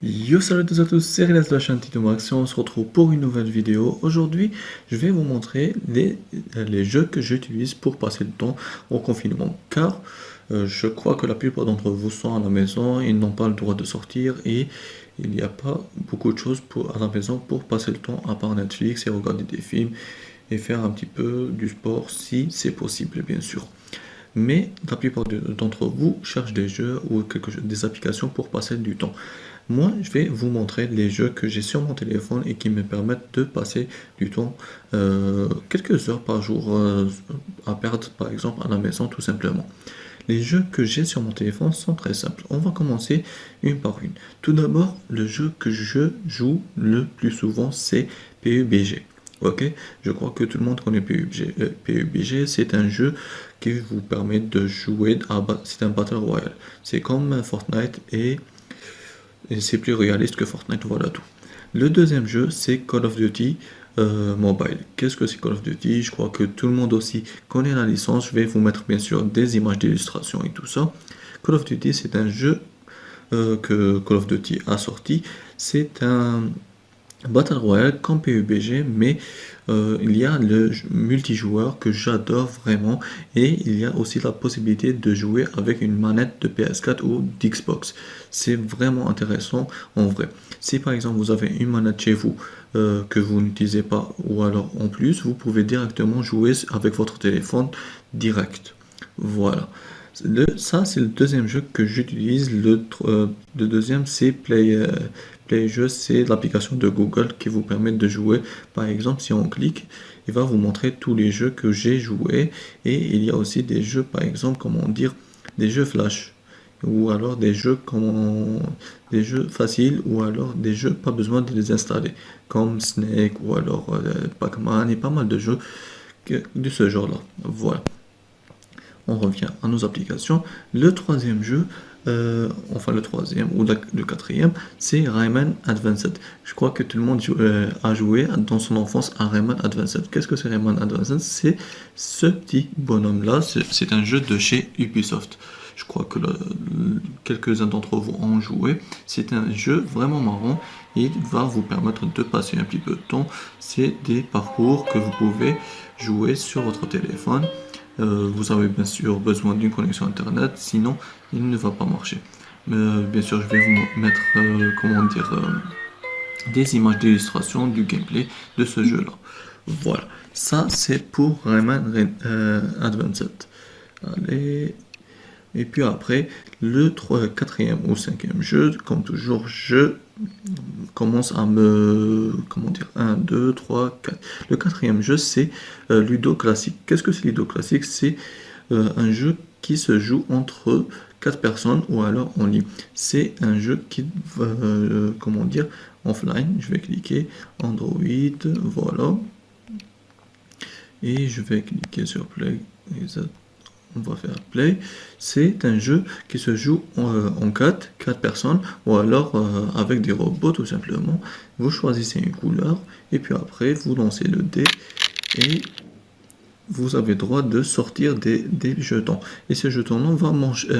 Yo, salut à tous, c'est Rilas de la chaîne Tito Max et on se retrouve pour une nouvelle vidéo. Aujourd'hui, je vais vous montrer les jeux que j'utilise pour passer le temps au confinement. Car je crois que la plupart d'entre vous sont à la maison, ils n'ont pas le droit de sortir et il n'y a pas beaucoup de choses à la maison pour passer le temps à part Netflix et regarder des films et faire un petit peu du sport si c'est possible, bien sûr. Mais la plupart d'entre vous cherchent des jeux ou des applications pour passer du temps. Moi, je vais vous montrer les jeux que j'ai sur mon téléphone et qui me permettent de passer du temps, quelques heures par jour, à perdre par exemple à la maison tout simplement. Les jeux que j'ai sur mon téléphone sont très simples. On va commencer une par une. Tout d'abord, le jeu que je joue le plus souvent, c'est PUBG. Ok, je crois que tout le monde connaît PUBG. PUBG, c'est un jeu qui vous permet de jouer c'est un Battle Royale. C'est comme Fortnite et c'est plus réaliste que Fortnite, voilà tout. Le deuxième jeu, c'est Call of Duty Mobile. Qu'est-ce que c'est Call of Duty? Je crois que tout le monde aussi connaît la licence. Je vais vous mettre bien sûr des images d'illustration et tout ça. Call of Duty, c'est un jeu que Call of Duty a sorti. C'est un Battle Royale comme PUBG, mais il y a le multijoueur que j'adore vraiment et il y a aussi la possibilité de jouer avec une manette de PS4 ou d'Xbox. C'est vraiment intéressant en vrai. Si par exemple vous avez une manette chez vous que vous n'utilisez pas ou alors en plus, vous pouvez directement jouer avec votre téléphone direct. Voilà. Ça, c'est le deuxième jeu que j'utilise. Le deuxième, c'est Play Jeux, c'est l'application de Google qui vous permet de jouer. Par exemple, si on clique, il va vous montrer tous les jeux que j'ai joués. Et il y a aussi des jeux, par exemple, comment dire, des jeux flash. Ou alors des jeux faciles, ou alors des jeux pas besoin de les installer. Comme Snake, ou alors Pac-Man, et pas mal de jeux de ce genre-là. Voilà, on revient à nos applications. Le troisième jeu, enfin le troisième ou le quatrième, c'est Rayman Advanced. Je crois que tout le monde a joué dans son enfance à Rayman Advanced. Qu'est-ce que c'est Rayman Advanced? C'est ce petit bonhomme-là. C'est un jeu de chez Ubisoft. Je crois que quelques-uns d'entre vous ont joué. C'est un jeu vraiment marrant. Il va vous permettre de passer un petit peu de temps. C'est des parcours que vous pouvez jouer sur votre téléphone. Vous avez bien sûr besoin d'une connexion internet, sinon il ne va pas marcher. Bien sûr, je vais vous mettre, comment dire, des images d'illustration du gameplay de ce jeu-là. Voilà, ça c'est pour Rayman Advanced. Allez, et puis après, quatrième ou cinquième jeu, comme toujours, je commence à me... Comment dire? Un, 2, 3, 4. Le quatrième jeu, c'est Ludo Classique. Qu'est-ce que c'est Ludo Classique? C'est un jeu qui se joue entre 4 personnes ou alors en ligne. C'est un jeu qui va, comment dire, offline. Je vais cliquer Android, voilà. Et je vais cliquer sur Play. On va faire Play. C'est un jeu qui se joue en 4 personnes ou alors avec des robots tout simplement. Vous choisissez une couleur et puis après vous lancez le dé et vous avez droit de sortir des jetons. Et ces jetons-là vont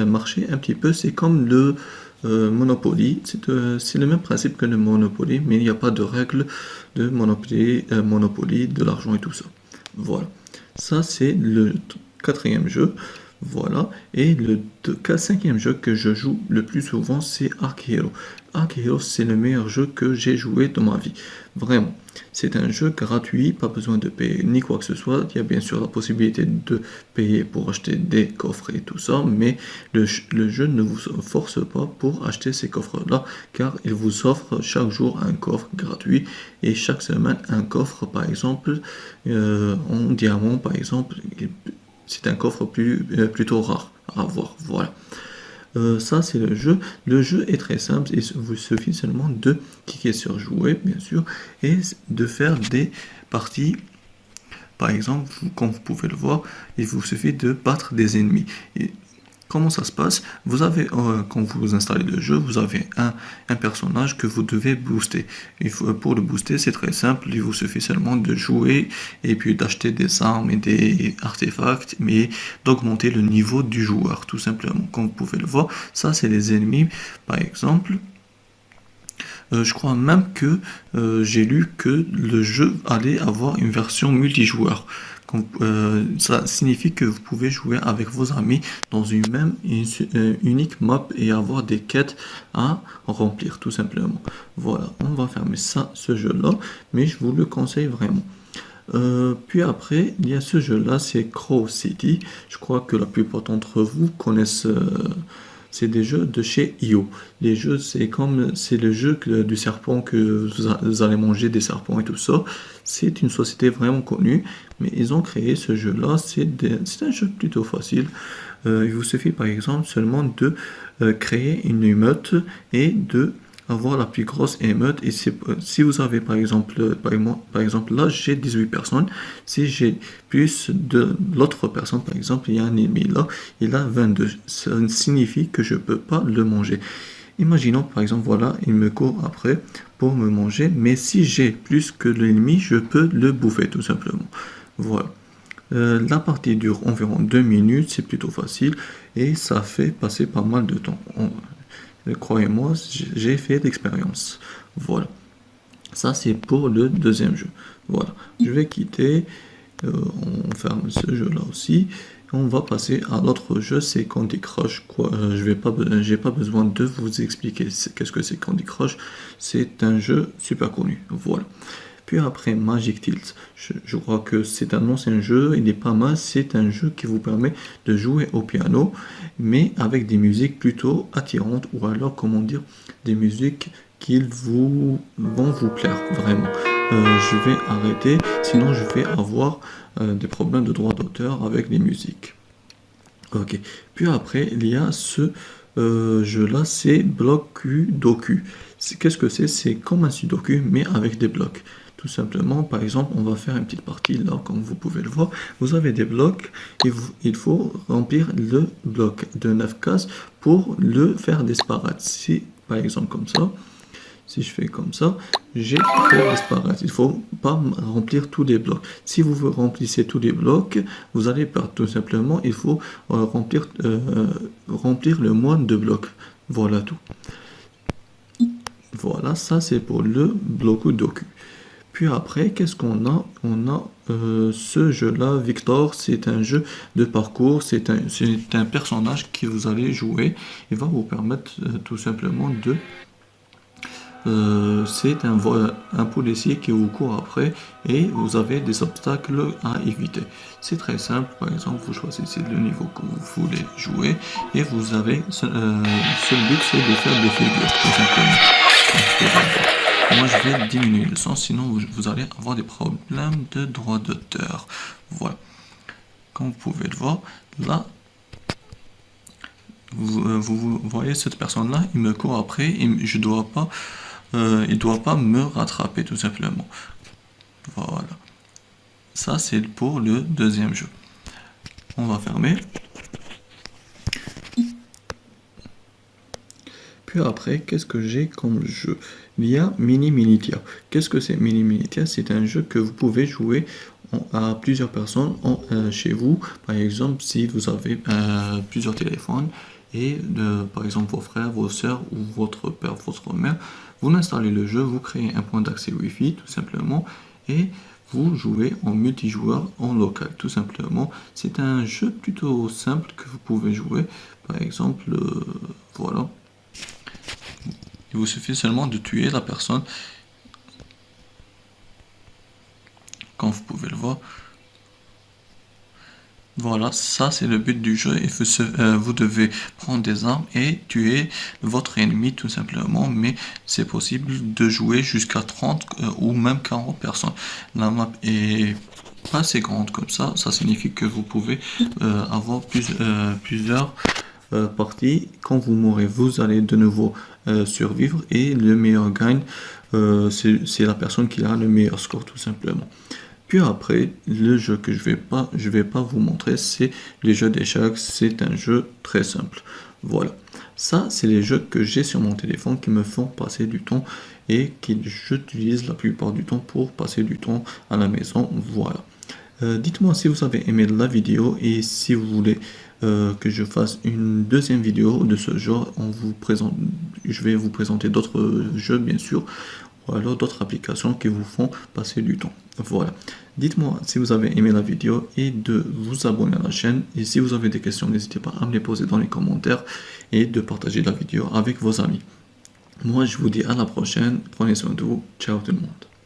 marcher un petit peu, c'est comme le Monopoly. C'est le même principe que le Monopoly, mais il n'y a pas de règles de Monopoly, de l'argent et tout ça. Voilà. Ça, c'est le quatrième jeu. Voilà. Et le cinquième jeu que je joue le plus souvent, c'est Ark Hero. Ark Hero, c'est le meilleur jeu que j'ai joué de ma vie. Vraiment. C'est un jeu gratuit, pas besoin de payer ni quoi que ce soit. Il y a bien sûr la possibilité de payer pour acheter des coffres et tout ça, mais le jeu ne vous force pas pour acheter ces coffres-là, car il vous offre chaque jour un coffre gratuit et chaque semaine un coffre, par exemple, en diamant, par exemple. C'est un coffre plutôt rare à avoir. Voilà. Ça, c'est le jeu. Le jeu est très simple. Il vous suffit seulement de cliquer sur jouer, bien sûr, et de faire des parties. Par exemple, comme vous pouvez le voir, il vous suffit de battre des ennemis. Et comment ça se passe? Vous avez, quand vous installez le jeu, vous avez un personnage que vous devez booster. Pour le booster, c'est très simple. Il vous suffit seulement de jouer et puis d'acheter des armes et des artefacts, mais d'augmenter le niveau du joueur, tout simplement. Comme vous pouvez le voir, ça, c'est les ennemis, par exemple. Je crois même que j'ai lu que le jeu allait avoir une version multijoueur. Ça signifie que vous pouvez jouer avec vos amis dans unique map et avoir des quêtes à remplir tout simplement. Voilà, on va fermer ce jeu-là, mais je vous le conseille vraiment. Puis après, il y a ce jeu-là, c'est Crow City. Je crois que la plupart d'entre vous connaissent. C'est des jeux de chez IO. Les jeux, c'est le jeu du serpent que vous allez manger des serpents et tout ça. C'est une société vraiment connue, mais ils ont créé ce jeu-là. C'est un jeu plutôt facile. Il vous suffit par exemple seulement de créer une émeute et de avoir la plus grosse émeute. Et si vous avez par exemple là j'ai 18 personnes, si j'ai plus de l'autre personne, par exemple il y a un ennemi là, il a 22, ça signifie que je peux pas le manger. Imaginons par exemple, voilà, il me court après pour me manger, mais si j'ai plus que l'ennemi, je peux le bouffer tout simplement. Voilà. La partie dure environ 2 minutes, c'est plutôt facile et ça fait passer pas mal de temps. Croyez-moi, j'ai fait l'expérience. Voilà. Ça, c'est pour le deuxième jeu. Voilà. Je vais quitter. On ferme ce jeu-là aussi. On va passer à l'autre jeu, c'est Candy Crush. J'ai pas besoin de vous expliquer qu'est-ce que c'est Candy Crush. C'est un jeu super connu. Voilà. Puis après Magic Tilt, je crois que c'est un ancien jeu, il est pas mal, c'est un jeu qui vous permet de jouer au piano, mais avec des musiques plutôt attirantes, ou alors, comment dire, des musiques qui vont vous plaire, vraiment. Je vais arrêter, sinon je vais avoir des problèmes de droit d'auteur avec les musiques. Ok, puis après, il y a ce jeu-là, c'est Blokudoku. Qu'est-ce que c'est? C'est comme un sudoku, mais avec des blocs. Tout simplement, par exemple, on va faire une petite partie là, comme vous pouvez le voir. Vous avez des blocs et il faut remplir le bloc de 9 cases pour le faire disparaître. Si, par exemple, comme ça, si je fais comme ça, j'ai fait disparaître. Il ne faut pas remplir tous les blocs. Si vous remplissez tous les blocs, vous allez perdre tout simplement. Il faut remplir le moins de blocs. Voilà tout. Voilà, ça c'est pour le Blokudoku. Puis après, qu'est-ce qu'on a? On a ce jeu-là, Victor, c'est un jeu de parcours, c'est un personnage que vous allez jouer. Il va vous permettre tout simplement de... c'est un policier qui vous court après et vous avez des obstacles à éviter. C'est très simple, par exemple, vous choisissez le niveau que vous voulez jouer et vous avez... seul but, c'est de faire des figures, tout simplement. Moi, je vais diminuer le son, sinon vous allez avoir des problèmes de droit d'auteur. Voilà. Comme vous pouvez le voir, là, vous voyez cette personne-là, il me court après, et il doit pas me rattraper, tout simplement. Voilà. Ça, c'est pour le deuxième jeu. On va fermer. Puis après, qu'est-ce que j'ai comme jeu? Il y a Mini Minitia. Qu'est-ce que c'est Mini Minitia? C'est un jeu que vous pouvez jouer à plusieurs personnes chez vous. Par exemple, si vous avez plusieurs téléphones et par exemple vos frères, vos soeurs ou votre père, votre mère, vous installez le jeu, vous créez un point d'accès Wi-Fi tout simplement et vous jouez en multijoueur en local tout simplement. C'est un jeu plutôt simple que vous pouvez jouer. Par exemple, voilà. Il vous suffit seulement de tuer la personne, comme vous pouvez le voir. Voilà, ça c'est le but du jeu. Vous devez prendre des armes et tuer votre ennemi tout simplement, mais c'est possible de jouer jusqu'à 30 ou même 40 personnes. La map est pas assez grande comme ça signifie que vous pouvez avoir plusieurs parties. Quand vous mourrez, vous allez de nouveau survivre et le meilleur gagne. C'est la personne qui a le meilleur score tout simplement. Puis après, le jeu que je vais pas vous montrer, c'est les jeux d'échecs. C'est un jeu très simple. Voilà. Ça, c'est les jeux que j'ai sur mon téléphone qui me font passer du temps et que j'utilise la plupart du temps pour passer du temps à la maison. Voilà. Dites-moi si vous avez aimé la vidéo et si vous voulez que je fasse une deuxième vidéo de ce genre en vous je vais vous présenter d'autres jeux, bien sûr, ou alors d'autres applications qui vous font passer du temps. Voilà. Dites-moi si vous avez aimé la vidéo et de vous abonner à la chaîne. Et si vous avez des questions, n'hésitez pas à me les poser dans les commentaires et de partager la vidéo avec vos amis. Moi, je vous dis à la prochaine. Prenez soin de vous. Ciao tout le monde.